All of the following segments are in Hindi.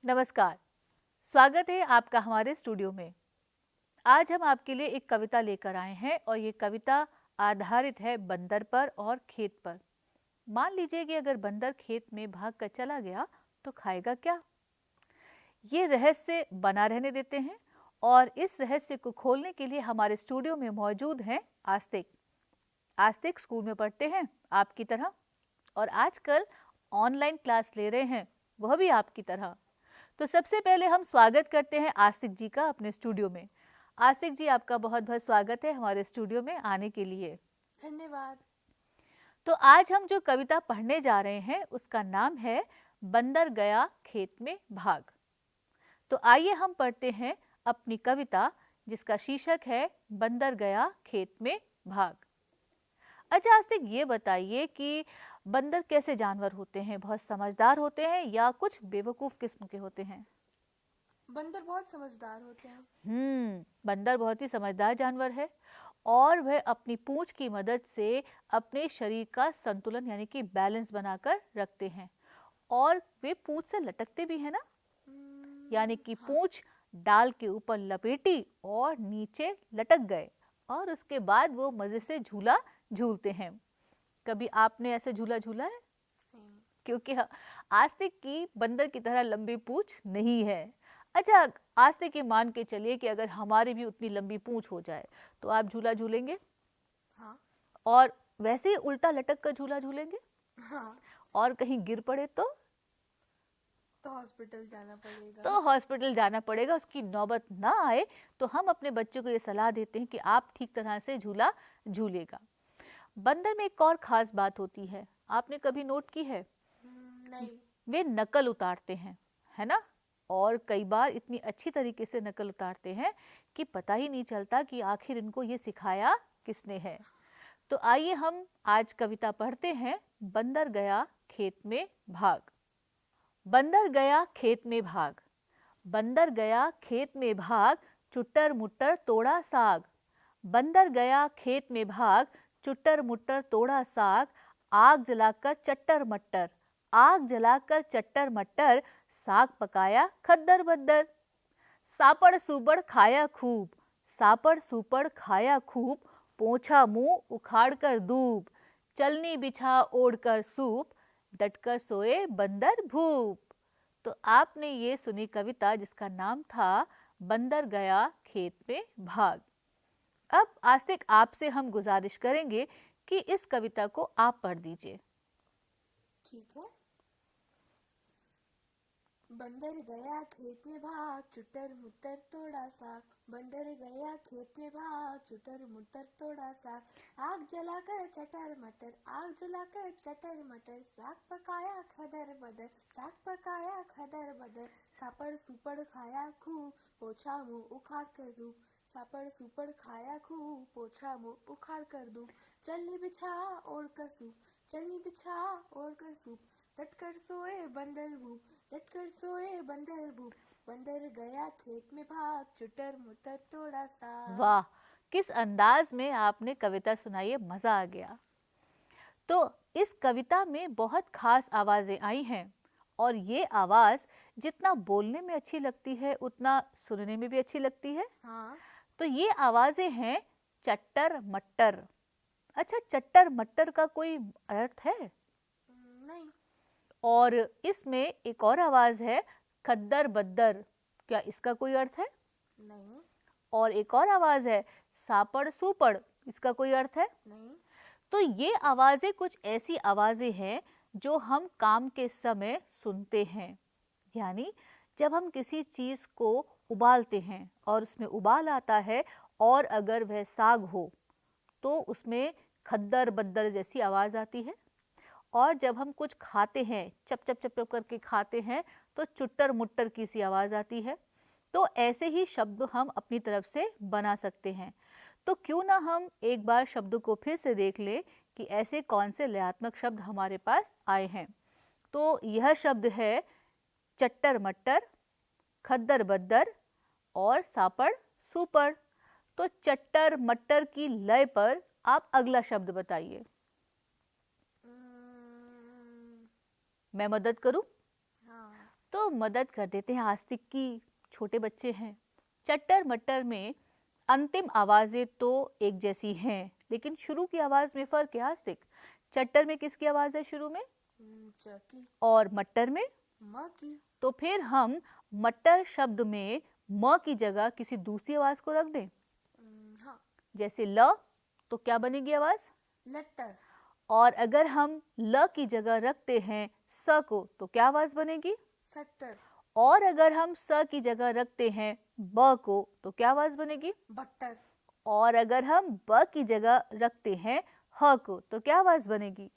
नमस्कार, स्वागत है आपका हमारे स्टूडियो में। आज हम आपके लिए एक कविता लेकर आए हैं और ये कविता आधारित है बंदर पर और खेत पर। मान लीजिए कि अगर बंदर खेत में भाग कर चला गया तो खाएगा क्या? ये रहस्य बना रहने देते हैं और इस रहस्य को खोलने के लिए हमारे स्टूडियो में मौजूद हैं आस्तिक। आस्तिक स्कूल में पढ़ते हैं आपकी तरह और आजकल ऑनलाइन क्लास ले रहे हैं, वह भी आपकी तरह। तो सबसे पहले हम स्वागत करते हैं आस्तिक जी का अपने स्टूडियो में। आस्तिक जी, आपका बहुत बहुत स्वागत है हमारे स्टूडियो में आने के लिए। धन्यवाद। तो आज हम जो कविता पढ़ने जा रहे हैं उसका नाम है बंदर गया खेत में भाग। तो आइए हम पढ़ते हैं अपनी कविता जिसका शीर्षक है बंदर गया खेत में भाग। अच्छा आस्तिक, ये बताइए कि बंदर कैसे जानवर होते हैं? बहुत समझदार होते हैं या कुछ बेवकूफ़ किस्म के होते हैं? बंदर बहुत समझदार होते हैं। बंदर बहुत ही समझदार जानवर है और वह अपनी पूंछ की मदद से अपने शरीर का संतुलन यानी कि बैलेंस बनाकर रखते हैं और वे पूंछ से लटकते भी हैं ना, यानी कि हाँ। पूंछ डाल के ऊपर लपेटी और नीचे लटक गए और उसके बाद वो मजे से झूला झूलते हैं। कभी आपने ऐसे झूला झूला है? नहीं। क्योंकि आस्तिक की बंदर की तरह लंबी पूंछ नहीं है। अच्छा, आस्तिक ये मान के चलिए कि अगर हमारी भी उतनी लंबी पूंछ हो जाए तो आप झूला झूलेंगे? हाँ। और वैसे ही उल्टा लटक कर झूला झूलेंगे? हाँ। और कहीं गिर पड़े तो हॉस्पिटल जाना पड़ेगा। तो हॉस्पिटल जाना पड़ेगा। उसकी नौबत ना आए तो हम अपने बच्चों को ये सलाह देते हैं कि आप ठीक तरह से झूला झूलेगा। बंदर में एक और खास बात होती है, आपने कभी नोट की है? नहीं। वे नकल उतारते हैं, है ना? और कई बार इतनी अच्छी तरीके से नकल उतारते हैं कि पता ही नहीं चलता कि आखिर इनको ये सिखाया किसने है। तो आइए हम आज कविता पढ़ते हैं बंदर गया खेत में भाग। बंदर गया खेत में भाग, बंदर गया खेत में भाग, चुट्टर मुट्टर तोड़ा साग। बंदर गया खेत में भाग, चुट्टर मुट्टर तोड़ा साग। आग जलाकर चट्टर मट्टर, आग जलाकर चट्टर मट्टर, साग पकाया खद्दर बद्दर। सापड़ सुपड़ खाया खूब, सापड़ सुपड़ खाया खूब, पोंछा मुंह उखाड़ कर दूब। चलनी बिछा ओढ़ कर सूप, डटकर सोए बंदर भूप। तो आपने ये सुनी कविता जिसका नाम था बंदर गया खेत में भाग। अब आस्तिक आपसे हम गुजारिश करेंगे कि इस कविता को आप पढ़ दीजिए। ठीक है। बंदर गया खेत में भाग, चुटर मुटर तोड़ा साग। बंदर गया खेत में भाग, चुटर मुटर तोड़ा साग। आग जलाकर चटर मटर, आग जलाकर चटर मटर, साग पकाया खदर बदर, साग पकाया खदर बदर। सापड़ सुपड़ खाया खूब, पोछा मुंह उखाड़ कर दूं। सापड़ सुपड़ खाया खूब, पोछा मुंह उखाड़ कर दूं। चलनी बिछा ओढ़ कर सूप, चलनी बिछा ओढ़ कर सूप। डटकर सोए बंदर भूप, डटकर सोए बंदर भूप। बंदर गया खेत में भाग, चुटर मुटर तोड़ा साग। वाह, किस अंदाज में आपने कविता सुनाई है, मजा आ गया। तो इस कविता में बहुत खास आवाजें आई हैं और ये आवाज जितना बोलने में अच्छी लगती है उतना सुनने में भी अच्छी लगती है। हाँ। तो ये आवाजें हैं चट्टर मट्टर। अच्छा, चट्टर मट्टर का कोई अर्थ है? नहीं। और इसमें एक और आवाज है खद्दर बद्दर, क्या इसका कोई अर्थ है? नहीं। और एक और आवाज है सापड़ सुपड़, इसका कोई अर्थ है? नहीं। तो ये आवाजें कुछ ऐसी आवाजें हैं जो हम काम के समय सुनते हैं, यानी जब हम किसी चीज को उबालते हैं और उसमें उबाल आता है और अगर वह साग हो तो उसमें खद्दर बद्दर जैसी आवाज आती है। और जब हम कुछ खाते हैं, चप चप चप चप करके खाते हैं, तो चुट्टर मुट्टर की सी आवाज आती है। तो ऐसे ही शब्द हम अपनी तरफ से बना सकते हैं। तो क्यों ना हम एक बार शब्द को फिर से देख लें कि ऐसे कौन से लयात्मक शब्द हमारे पास आए हैं। तो यह शब्द है चट्टर मट्टर, खद्दर बद्दर और सापड़ सुपड़। तो चट्टर मट्टर की लय पर आप अगला शब्द बताइए। मैं मदद करूं? हाँ। तो मदद कर देते हैं आस्तिक की, छोटे बच्चे हैं। चट्टर मट्टर में अंतिम आवाजें तो एक जैसी हैं, लेकिन शुरू की आवाज में फर्क है आस्तिक। चट्टर में किसकी आवाज है शुरू में? च की। और मट्टर में? म की। तो फिर हम मट्टर शब्द में म की जगह किसी दूसरी आवाज को रख दें। हाँ। जैसे ल, तो क्या बनेगी आवाज? लट्टर। और अगर हम ल की जगह रखते हैं स को, तो क्या आवाज बनेगी? सट्टर। और अगर हम स की जगह रखते हैं ब को, तो क्या आवाज बनेगी? बट्टर। और अगर हम ब की जगह रखते हैं ह को, तो क्या आवाज बनेगी?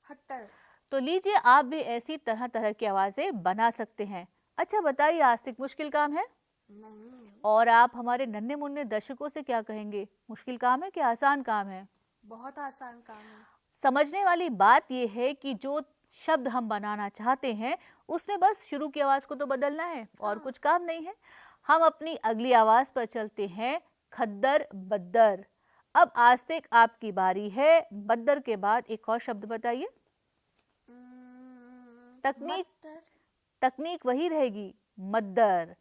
हट्टर। तो लीजिए, आप भी ऐसी तरह तरह की आवाजें बना सकते हैं। अच्छा बताइए आस्तिक, मुश्किल काम है? नहीं। और आप हमारे नन्हे मुन्ने दर्शकों से क्या कहेंगे, मुश्किल काम है कि आसान काम है? बहुत आसान काम है। समझने वाली बात यह है कि जो शब्द हम बनाना चाहते हैं उसमें बस शुरू की आवाज को तो बदलना है और कुछ काम नहीं है। हम अपनी अगली आवाज पर चलते हैं, खद्दर बद्दर। अब आस्तिक आपकी बारी है, बद्दर के बाद एक और शब्द बताइए। तकनीक मट्टर। तकनीक वही रहेगी, मद्दर।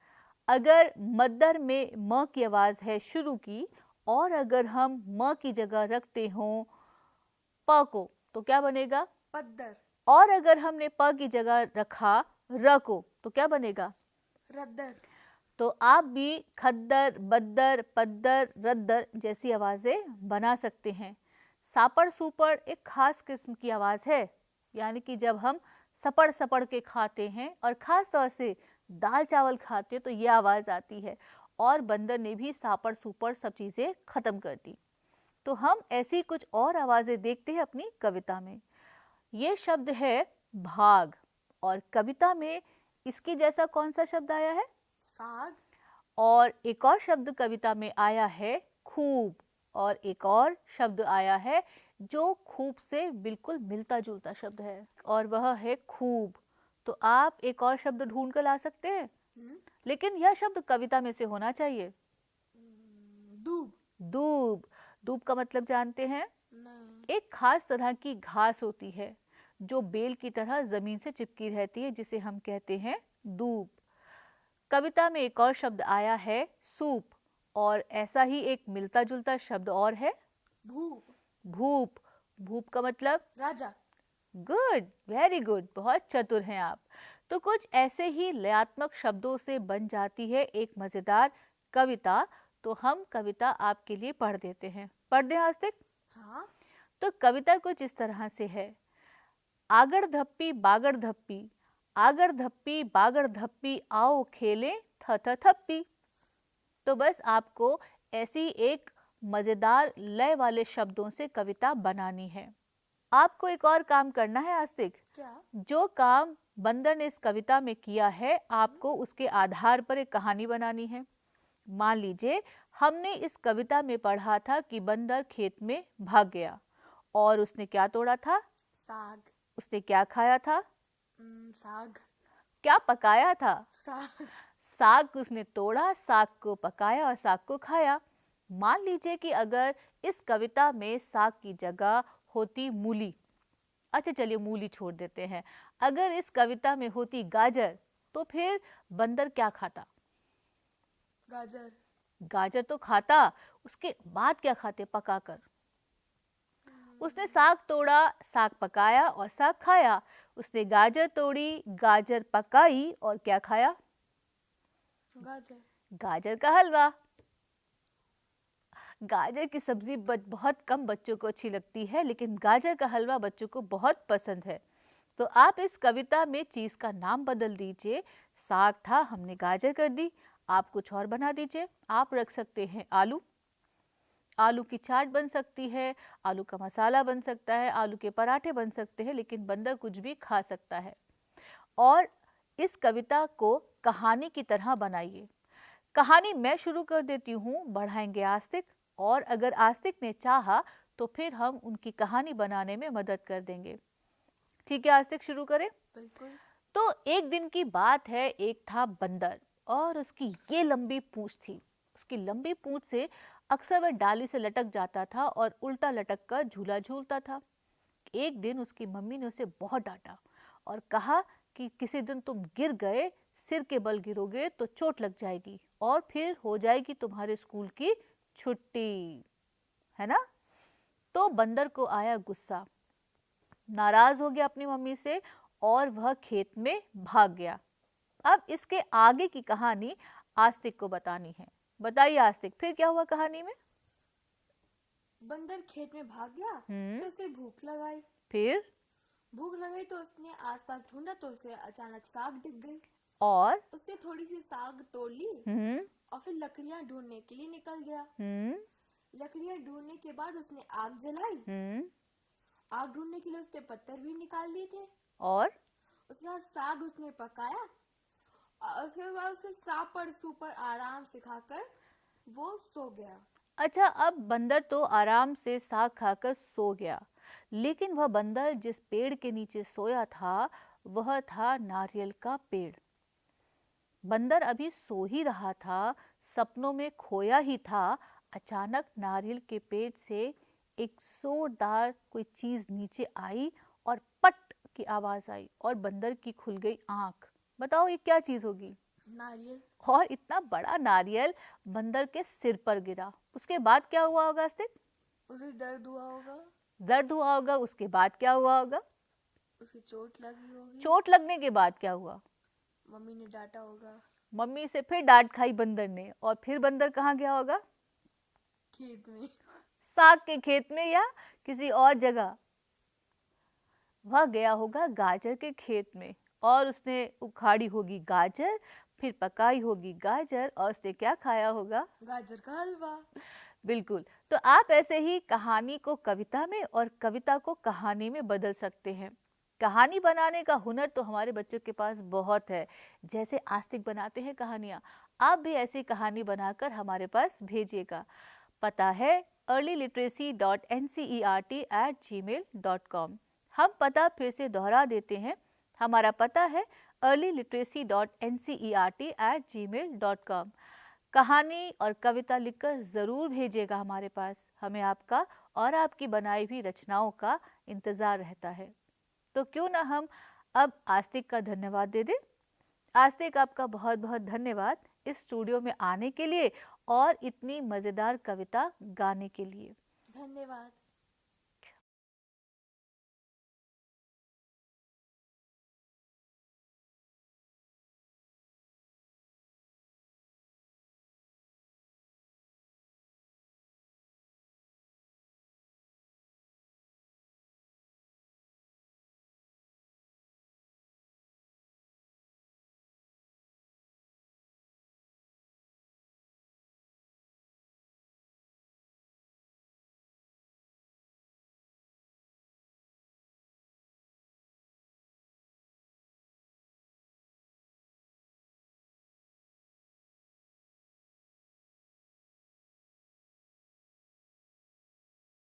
अगर मद्दर में म की आवाज है शुरू की, और अगर हम म की जगह रखते हों प को, तो क्या बनेगा? पद्दर। और अगर हमने प की जगह रखा र को, तो क्या बनेगा? रद्दर। तो आप भी खद्दर, बद्दर, पद्दर, रद्दर जैसी आवाजें बना सकते हैं। सापड़ सुपड़ एक खास किस्म की आवाज है, यानी कि जब हम सपड़ सपड़ के खाते हैं और खास तौर से दाल चावल खाते हैं तो ये आवाज आती है। और बंदर ने भी सापड़ सुपड़ सब चीजें खत्म कर दी। तो हम ऐसी कुछ और आवाजें देखते हैं अपनी कविता में। ये शब्द है भाग, और कविता में इसके जैसा कौन सा शब्द आया है? साग। और एक और शब्द कविता में आया है खूब, और एक और शब्द आया है जो खूब से बिल्कुल मिलता जुलता शब्द है, और वह है खूब। तो आप एक और शब्द ढूंढ कर ला सकते हैं, लेकिन यह शब्द कविता में से होना चाहिए। दूब। दूब। दूब का मतलब जानते हैं? नहीं। एक खास तरह की घास होती है जो बेल की तरह जमीन से चिपकी रहती है, जिसे हम कहते हैं दूब। कविता में एक और शब्द आया है सूप, और ऐसा ही एक मिलता जुलता शब्द और है भूप। भूप। भूप का मतलब? राजा। गुड, वेरी गुड, बहुत चतुर हैं आप। तो कुछ ऐसे ही लयात्मक शब्दों से बन जाती है एक मजेदार कविता। तो हम कविता आपके लिए पढ़ देते हैं, पढ़ दें आस्तिक? हाँ। तो कविता कुछ इस तरह से है। आगड़ धप्पी बागड़ धप्पी, आगड़ धप्पी बागड़ धप्पी, आओ खेलें थ थ थप्पी। तो बस आपको ऐसी एक मजेदार लय वाले शब्दों से कविता बनानी है। आपको एक और काम करना है आस्तिक। क्या? जो काम बंदर ने इस कविता में किया है, आपको उसके आधार पर एक कहानी बनानी है। मान लीजिए हमने इस कविता में पढ़ा था कि बंदर खेत में भाग गया और उसने क्या तोड़ा था? साग। उसने क्या खाया था? साग। क्या पकाया था? साग। साग उसने तोड़ा, साग को पकाया और साग को खाया। मान लीजिए कि अगर इस कविता में साग की जगह होती मूली, अच्छा चलिए मूली छोड़ देते हैं, अगर इस कविता में होती गाजर, तो फिर बंदर क्या खाता? गाजर। गाजर तो खाता, उसके बाद क्या खाते? पकाकर। उसने साग तोड़ा, साग पकाया और साग खाया। उसने गाजर तोड़ी, गाजर पकाई और क्या खाया? गाजर। गाजर का हलवा। गाजर की सब्जी बहुत कम बच्चों को अच्छी लगती है, लेकिन गाजर का हलवा बच्चों को बहुत पसंद है। तो आप इस कविता में चीज का नाम बदल दीजिए। साग था, हमने गाजर कर दी। आप कुछ और बना दीजिए। आप रख सकते हैं आलू, आलू की चाट बन सकती है, आलू का मसाला बन सकता है, आलू के पराठे बन सकते हैं, लेकिन बंदर कुछ भी खा सकता है। और इस कविता को कहानी की तरह बनाइए। कहानी मैं शुरू कर देती हूँ, बढ़ाएंगे आस्तिक, और अगर आस्तिक ने चाहा तो फिर हम उनकी कहानी बनाने में मदद कर देंगे। ठीक है आस्तिक, शुरू करें? बिल्कुल। तो एक दिन की बात है, एक था बंदर और उसकी ये लंबी पूंछ थी। उसकी लंबी पूंछ से अक्सर वह डाली से लटक जाता था और उल्टा लटक कर झूला झूलता था। एक दिन उसकी मम्मी ने उसे बहुत डांटा और कहा कि किसी दिन तुम गिर गए, सिर के बल गिरोगे तो चोट लग जाएगी और फिर हो जाएगी तुम्हारे स्कूल की छुट्टी, है ना। तो बंदर को आया गुस्सा, नाराज हो गया अपनी मम्मी से और वह खेत में भाग गया। अब इसके आगे की कहानी आस्तिक को बतानी है। बताइए आस्तिक, फिर क्या हुआ कहानी में? बंदर खेत में भाग गया तो उसे भूख लगाई। फिर भूख लगाई तो उसने आसपास ढूंढा तो उसे अचानक साग दिख गई और उसने थोड़ी सी साग तोड़ ली और फिर लकड़ियां ढूंढने के लिए निकल गया। लकड़ियां ढूंढने के बाद उसने आग जलाई। आग ढूंढने के लिए उसने पत्थर भी निकाल लिए थे और उसके बाद साग उसने पकाया और उसके बाद उसे सापर सुपर आराम से खाकर वो सो गया। अच्छा, अब बंदर तो आराम से साग खाकर सो गया, लेकिन वह बंदर जिस पेड़ के नीचे सोया था वह था नारियल का पेड़। बंदर अभी सो ही रहा था, सपनों में खोया ही था। अचानक नारियल के पेड़ से एक जोरदार कोई चीज नीचे आई और पट की आवाज आई और बंदर की खुल गई आंख। बताओ ये क्या चीज होगी? नारियल। और इतना बड़ा नारियल बंदर के सिर पर गिरा। उसके बाद क्या हुआ होगा आस्तिक? उसे दर्द हुआ होगा। दर्द हुआ होगा। उसके बाद क्या हुआ होगा? उसे चोट लगी होगी। चोट लगने के बाद क्या हुआ? मम्मी ने डांटा होगा। मम्मी से फिर डांट खाई बंदर ने और फिर बंदर कहाँ गया होगा? खेत में। साग के खेत में या किसी और जगह। वह गया होगा गाजर के खेत में और उसने उखाड़ी होगी गाजर, फिर पकाई होगी गाजर और उसने क्या खाया होगा? गाजर का हलवा। बिल्कुल। तो आप ऐसे ही कहानी को कविता में और कविता को कहानी में बदल सकते हैं। कहानी बनाने का हुनर तो हमारे बच्चों के पास बहुत है। जैसे आस्तिक बनाते हैं कहानियाँ, आप भी ऐसी कहानी बनाकर हमारे पास भेजिएगा। पता है earlyliteracy.ncert@gmail.com। हम पता फिर से दोहरा देते हैं। हमारा पता है earlyliteracy.ncert@gmail.com। कहानी और कविता लिखकर ज़रूर भेजिएगा हमारे पास। हमें आपका और आपकी बनाई हुई रचनाओं का इंतज़ार रहता है। तो क्यों ना हम अब आस्तिक का धन्यवाद दे दें। आस्तिक, आपका बहुत बहुत धन्यवाद इस स्टूडियो में आने के लिए और इतनी मज़ेदार कविता गाने के लिए। धन्यवाद।